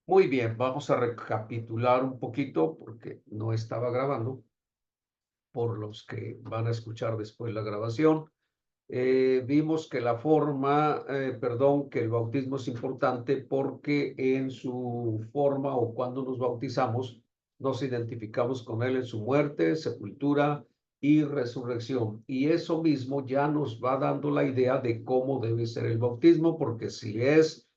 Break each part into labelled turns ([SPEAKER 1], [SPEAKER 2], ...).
[SPEAKER 1] Muy bien, vamos a recapitular un poquito porque no estaba grabando por los que van a escuchar después la grabación. Vimos que que el bautismo es importante porque en su forma o cuando nos bautizamos, nos identificamos con él en su muerte, sepultura y resurrección. Y eso mismo ya nos va dando la idea de cómo debe ser el bautismo, porque si es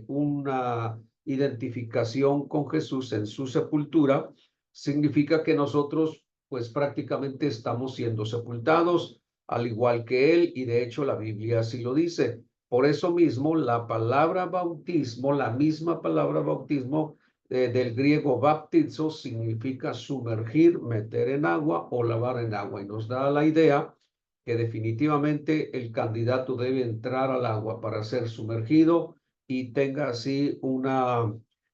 [SPEAKER 1] una identificación con Jesús en su sepultura, significa que nosotros pues prácticamente estamos siendo sepultados al igual que él, y de hecho la Biblia así lo dice. Por eso mismo, la palabra bautismo, la misma palabra bautismo del griego baptizo, significa sumergir, meter en agua o lavar en agua. Y nos da la idea que definitivamente el candidato debe entrar al agua para ser sumergido y tenga así una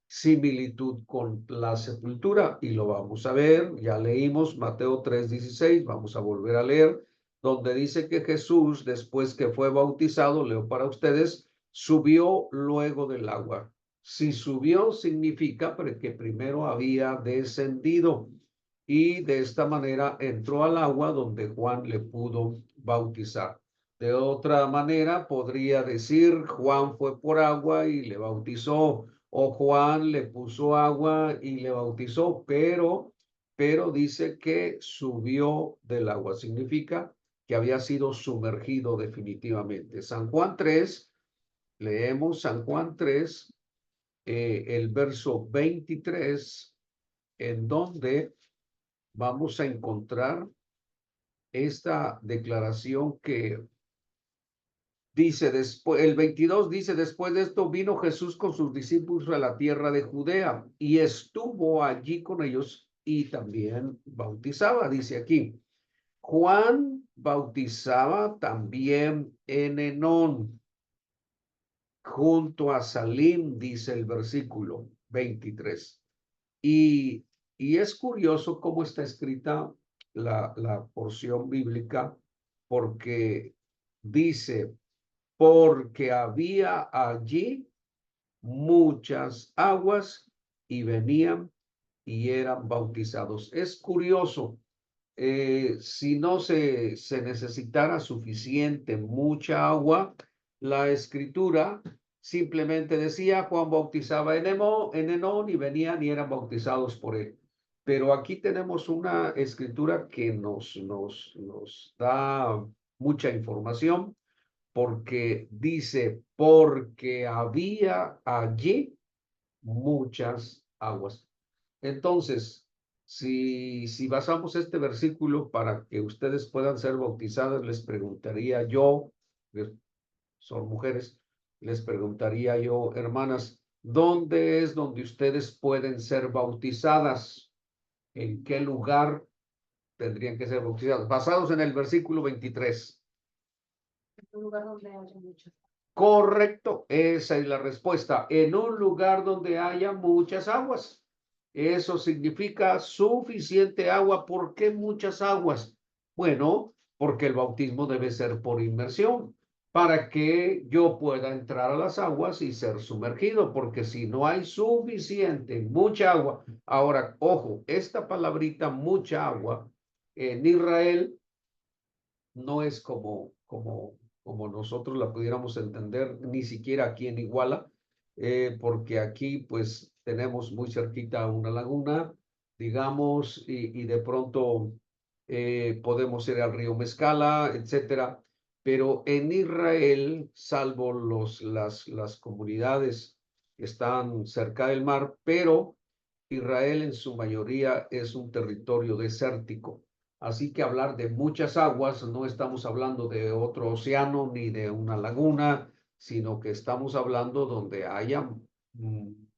[SPEAKER 1] similitud con la sepultura. Y lo vamos a ver, ya leímos Mateo 3:16, vamos a volver a leer donde dice que Jesús, después que fue bautizado, leo para ustedes, subió luego del agua. Si subió, significa que primero había descendido y de esta manera entró al agua donde Juan le pudo bautizar. De otra manera, podría decir, Juan fue por agua y le bautizó, o Juan le puso agua y le bautizó, pero dice que subió del agua. Significa que había sido sumergido definitivamente. San Juan 3, leemos San Juan 3, el verso 23, en donde vamos a encontrar esta declaración que dice después, el 22 dice, después de esto vino Jesús con sus discípulos a la tierra de Judea y estuvo allí con ellos y también bautizaba, dice aquí. Juan bautizaba también en Enón, junto a Salim, dice el versículo 23. Y, y es curioso cómo está escrita la porción bíblica, porque dice, porque había allí muchas aguas y venían y eran bautizados. Es curioso, si no se necesitara suficiente, mucha agua, la escritura simplemente decía, Juan bautizaba en Enón y venían y eran bautizados por él. Pero aquí tenemos una escritura que nos da mucha información porque dice, porque había allí muchas aguas. Entonces, si basamos este versículo para que ustedes puedan ser bautizadas, les preguntaría yo, que son mujeres, les preguntaría yo, hermanas, ¿dónde es donde ustedes pueden ser bautizadas? ¿En qué lugar tendrían que ser bautizadas? Basados en el versículo 23.
[SPEAKER 2] En un lugar donde haya muchas.
[SPEAKER 1] Correcto, esa es la respuesta. En un lugar donde haya muchas aguas. Eso significa suficiente agua. ¿Por qué muchas aguas? Bueno, porque el bautismo debe ser por inmersión, para que yo pueda entrar a las aguas y ser sumergido, porque si no hay suficiente, mucha agua. Ahora, ojo, esta palabrita mucha agua en Israel no es como nosotros la pudiéramos entender, ni siquiera aquí en Iguala, porque aquí pues tenemos muy cerquita una laguna, digamos, y de pronto podemos ir al río Mezcala, etcétera. Pero en Israel, salvo las comunidades que están cerca del mar, pero Israel en su mayoría es un territorio desértico. Así que hablar de muchas aguas, no estamos hablando de otro océano ni de una laguna, sino que estamos hablando donde haya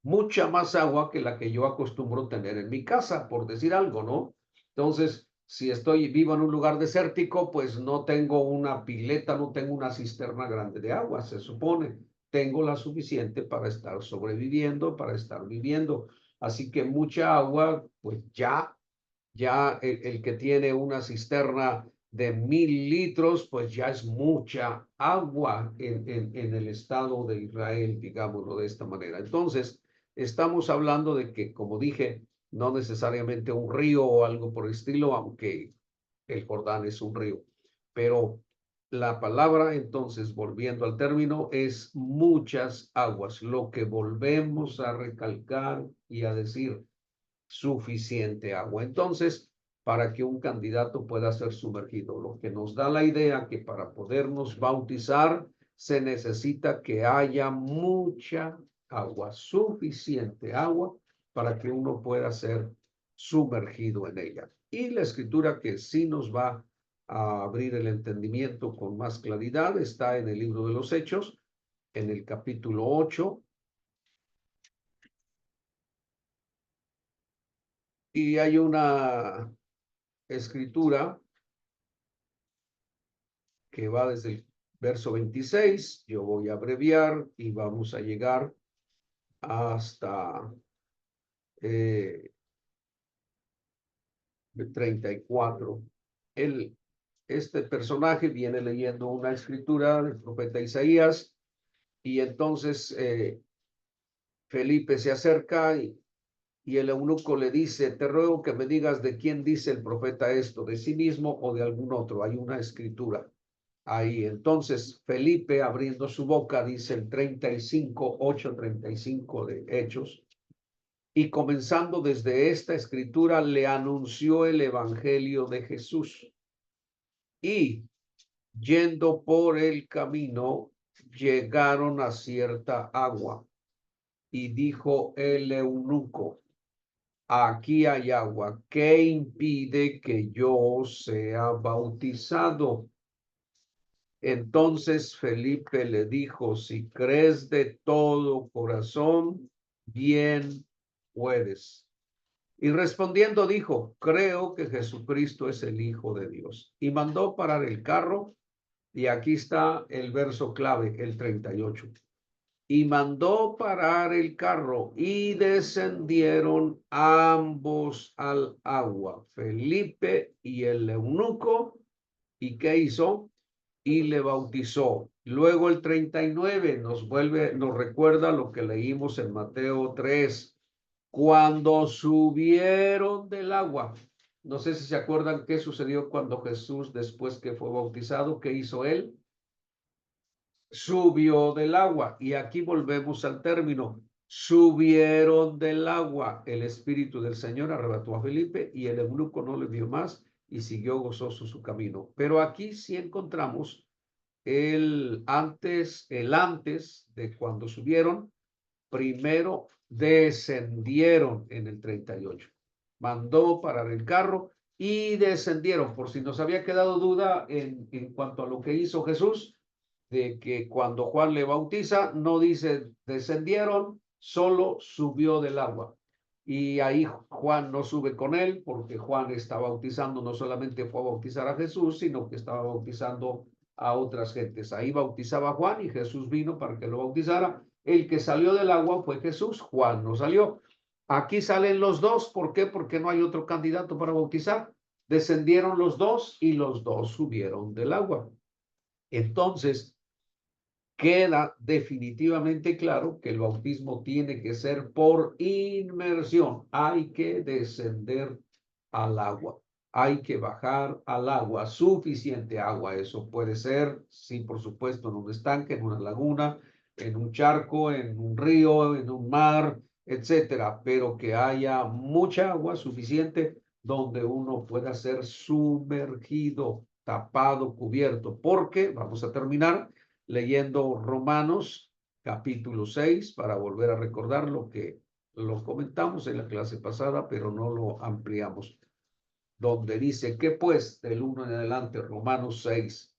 [SPEAKER 1] mucha más agua que la que yo acostumbro tener en mi casa, por decir algo, ¿no? Entonces, si estoy vivo en un lugar desértico, pues no tengo una pileta, no tengo una cisterna grande de agua, se supone. Tengo la suficiente para estar sobreviviendo, para estar viviendo. Así que mucha agua, pues ya el que tiene una cisterna de 1000 litros, pues ya es mucha agua en el estado de Israel, digámoslo de esta manera. Entonces, estamos hablando de que, como dije, no necesariamente un río o algo por el estilo, aunque el Jordán es un río, pero la palabra, entonces, volviendo al término, es muchas aguas, lo que volvemos a recalcar y a decir, suficiente agua. Entonces, para que un candidato pueda ser sumergido, lo que nos da la idea que para podernos bautizar se necesita que haya mucha agua, suficiente agua para que uno pueda ser sumergido en ella. Y la escritura que sí nos va a abrir el entendimiento con más claridad está en el libro de los Hechos, en el capítulo 8. Y hay una escritura que va desde el verso 26, yo voy a abreviar y vamos a llegar hasta 34. Este personaje viene leyendo una escritura del profeta Isaías y entonces Felipe se acerca y el eunuco le dice, te ruego que me digas de quién dice el profeta esto, de sí mismo o de algún otro. Hay una escritura ahí. Entonces, Felipe, abriendo su boca, dice el 35, 8:35 de Hechos, y comenzando desde esta escritura, le anunció el evangelio de Jesús. Y yendo por el camino, llegaron a cierta agua. Y dijo el eunuco, aquí hay agua, ¿qué impide que yo sea bautizado? Entonces Felipe le dijo, si crees de todo corazón, bien puedes. Y respondiendo dijo, creo que Jesucristo es el Hijo de Dios. Y mandó parar el carro, y aquí está el verso clave, el 38. Y mandó parar el carro, y descendieron ambos al agua, Felipe y el eunuco. ¿Y qué hizo? Y le bautizó. Luego el 39 nos recuerda lo que leímos en Mateo 3, cuando subieron del agua. No sé si se acuerdan qué sucedió cuando Jesús, después que fue bautizado, ¿qué hizo él? Subió del agua. Y aquí volvemos al término. Subieron del agua. El Espíritu del Señor arrebató a Felipe y el eunuco no le vio más y siguió gozoso su camino. Pero aquí sí encontramos el antes de cuando subieron, primero descendieron en el 38. Mandó parar el carro y descendieron. Por si nos había quedado duda en cuanto a lo que hizo Jesús, de que cuando Juan le bautiza, no dice descendieron, solo subió del agua. Y ahí Juan no sube con él, porque Juan está bautizando, no solamente fue a bautizar a Jesús, sino que estaba bautizando a otras gentes. Ahí bautizaba Juan y Jesús vino para que lo bautizara. El que salió del agua fue Jesús, Juan no salió. Aquí salen los dos, ¿por qué? Porque no hay otro candidato para bautizar. Descendieron los dos y los dos subieron del agua. Entonces, queda definitivamente claro que el bautismo tiene que ser por inmersión. Hay que descender al agua. Hay que bajar al agua, suficiente agua. Eso puede ser, sí, por supuesto, en un estanque, en una laguna, en un charco, en un río, en un mar, etcétera, pero que haya mucha agua suficiente donde uno pueda ser sumergido, tapado, cubierto, porque, vamos a terminar, leyendo Romanos capítulo 6 para volver a recordar lo que lo comentamos en la clase pasada, pero no lo ampliamos, donde dice, ¿qué pues? Del 1 en adelante, Romanos 6.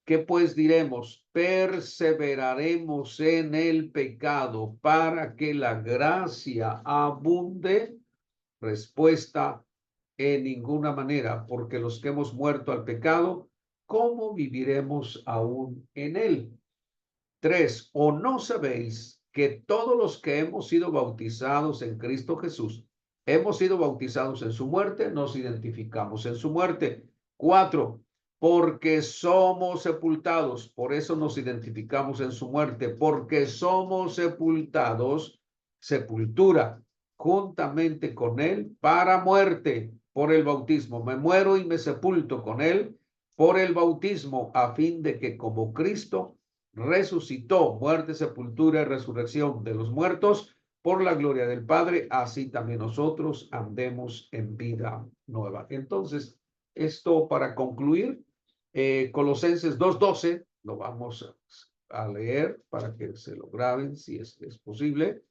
[SPEAKER 1] ¿Qué pues diremos? ¿Perseveraremos en el pecado para que la gracia abunde? Respuesta, en ninguna manera, porque los que hemos muerto al pecado, ¿cómo viviremos aún en él? 3. ¿O no sabéis que todos los que hemos sido bautizados en Cristo Jesús, hemos sido bautizados en su muerte, nos identificamos en su muerte? 4. porque somos sepultados. Por eso nos identificamos en su muerte, porque somos sepultados, sepultura, juntamente con él para muerte por el bautismo. Me muero y me sepulto con él por el bautismo, a fin de que como Cristo resucitó, muerte, sepultura y resurrección de los muertos, por la gloria del Padre, así también nosotros andemos en vida nueva. Entonces, esto para concluir, Colosenses 2:12, lo vamos a leer para que se lo graben si es posible.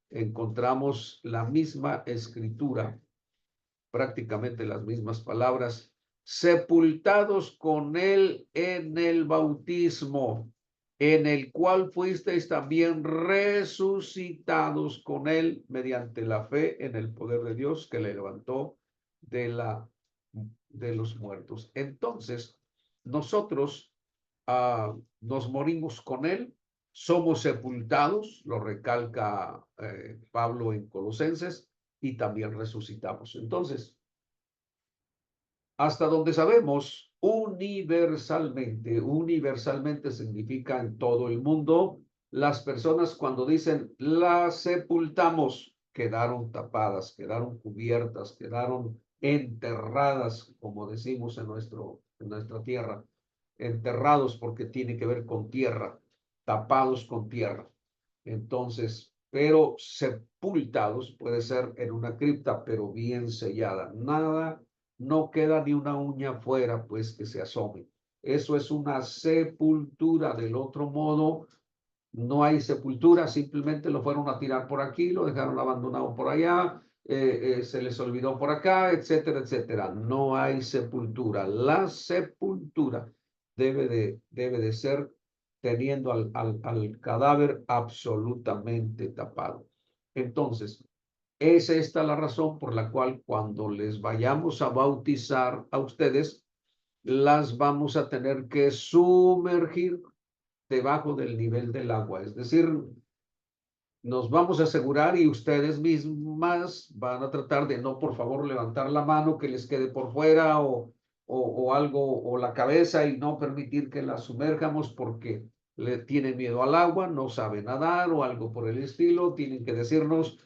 [SPEAKER 1] Encontramos la misma escritura, prácticamente las mismas palabras, sepultados con él en el bautismo, en el cual fuisteis también resucitados con él mediante la fe en el poder de Dios que le levantó de los muertos. Entonces, nosotros nos morimos con él, somos sepultados, lo recalca Pablo en Colosenses, y también resucitamos. Entonces, hasta donde sabemos, universalmente significa en todo el mundo, las personas cuando dicen las sepultamos, quedaron tapadas, quedaron cubiertas, quedaron enterradas, como decimos en nuestra tierra, enterrados porque tiene que ver con tierra, tapados con tierra. Entonces, pero sepultados puede ser en una cripta, pero bien sellada. Nada, no queda ni una uña fuera, pues que se asome. Eso es una sepultura. Del otro modo, no hay sepultura, simplemente lo fueron a tirar por aquí, lo dejaron abandonado por allá, se les olvidó por acá, etcétera, etcétera. No hay sepultura. La sepultura debe de ser teniendo al cadáver absolutamente tapado. Entonces, es esta la razón por la cual cuando les vayamos a bautizar a ustedes, las vamos a tener que sumergir debajo del nivel del agua. Es decir, nos vamos a asegurar y ustedes mismas van a tratar de no, por favor, levantar la mano que les quede por fuera o algo, o la cabeza, y no permitir que la sumerjamos porque le tienen miedo al agua, no saben nadar o algo por el estilo. Tienen que decirnos.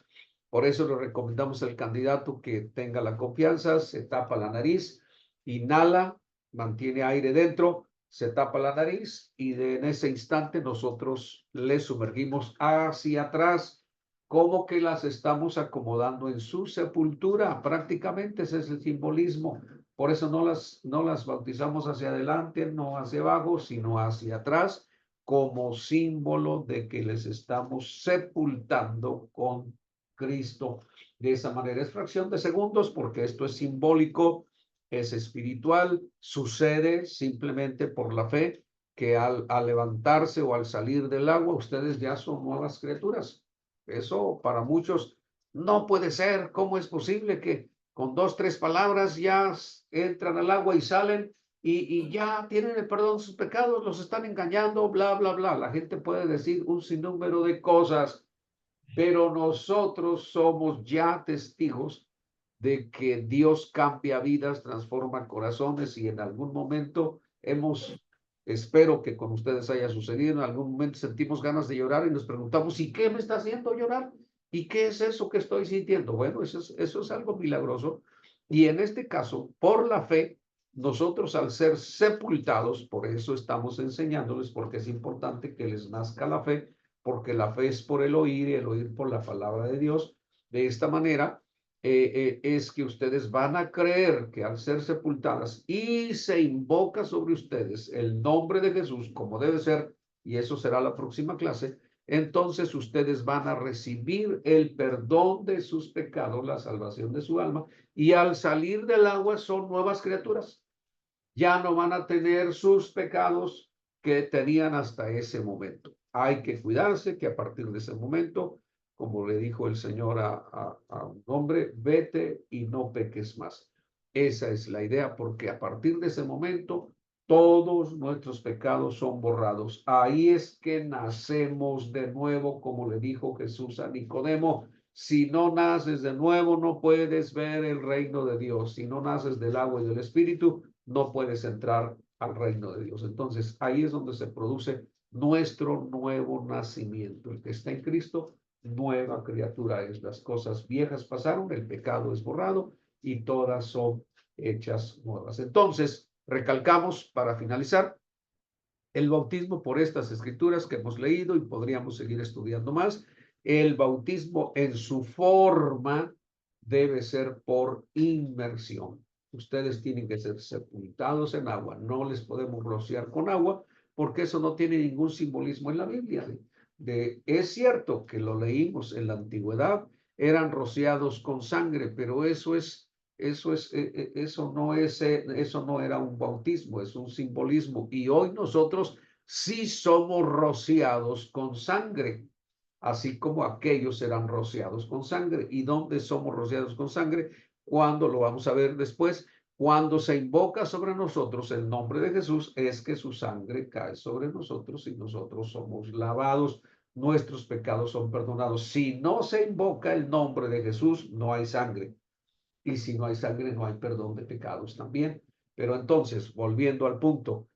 [SPEAKER 1] Por eso le recomendamos al candidato que tenga la confianza, se tapa la nariz, inhala, mantiene aire dentro, se tapa la nariz y en ese instante nosotros le sumergimos hacia atrás, como que las estamos acomodando en su sepultura. Prácticamente ese es el simbolismo. Por eso no las bautizamos hacia adelante, no hacia abajo, sino hacia atrás, como símbolo de que les estamos sepultando con Cristo. De esa manera es fracción de segundos, porque esto es simbólico, es espiritual, sucede simplemente por la fe, que al levantarse o al salir del agua, ustedes ya son nuevas criaturas. Eso para muchos no puede ser. ¿Cómo es posible que con 2, 3 palabras ya entran al agua y salen y ya tienen el perdón de sus pecados? Los están engañando, bla, bla, bla. La gente puede decir un sinnúmero de cosas, pero nosotros somos ya testigos de que Dios cambia vidas, transforma corazones, y en algún momento espero que con ustedes haya sucedido, en algún momento sentimos ganas de llorar y nos preguntamos, ¿y qué me está haciendo llorar? ¿Y qué es eso que estoy sintiendo? Bueno, eso es algo milagroso. Y en este caso, por la fe, nosotros al ser sepultados, por eso estamos enseñándoles, porque es importante que les nazca la fe, porque la fe es por el oír y el oír por la palabra de Dios. De esta manera, es que ustedes van a creer que al ser sepultadas y se invoca sobre ustedes el nombre de Jesús como debe ser, y eso será la próxima clase, entonces ustedes van a recibir el perdón de sus pecados, la salvación de su alma, y al salir del agua son nuevas criaturas. Ya no van a tener sus pecados que tenían hasta ese momento. Hay que cuidarse que a partir de ese momento, como le dijo el Señor a un hombre, vete y no peques más. Esa es la idea, porque a partir de ese momento todos nuestros pecados son borrados. Ahí es que nacemos de nuevo, como le dijo Jesús a Nicodemo. Si no naces de nuevo, no puedes ver el reino de Dios. Si no naces del agua y del Espíritu, no puedes entrar al reino de Dios. Entonces, ahí es donde se produce nuestro nuevo nacimiento. El que está en Cristo, nueva criatura es. Las cosas viejas pasaron, el pecado es borrado y todas son hechas nuevas. Entonces, recalcamos para finalizar, el bautismo por estas escrituras que hemos leído y podríamos seguir estudiando más. El bautismo en su forma debe ser por inmersión. Ustedes tienen que ser sepultados en agua. No les podemos rociar con agua porque eso no tiene ningún simbolismo en la Biblia. Es cierto que lo leímos en la antigüedad, eran rociados con sangre, pero eso no era un bautismo, es un simbolismo. Y hoy nosotros sí somos rociados con sangre, así como aquellos eran rociados con sangre. ¿Y dónde somos rociados con sangre? Cuando lo vamos a ver después, cuando se invoca sobre nosotros el nombre de Jesús, es que su sangre cae sobre nosotros y nosotros somos lavados, nuestros pecados son perdonados. Si no se invoca el nombre de Jesús, no hay sangre. Y si no hay sangre, no hay perdón de pecados también. Pero entonces, volviendo al punto,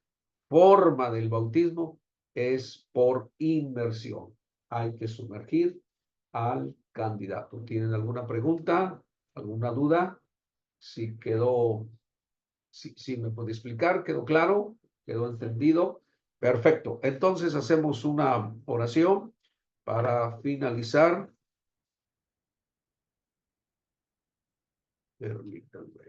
[SPEAKER 1] forma del bautismo es por inmersión. Hay que sumergir al candidato. ¿Tienen alguna pregunta? ¿Alguna duda? Si quedó, si me puede explicar, ¿quedó claro? ¿Quedó entendido? Perfecto. Entonces hacemos una oración para finalizar. Permítanme.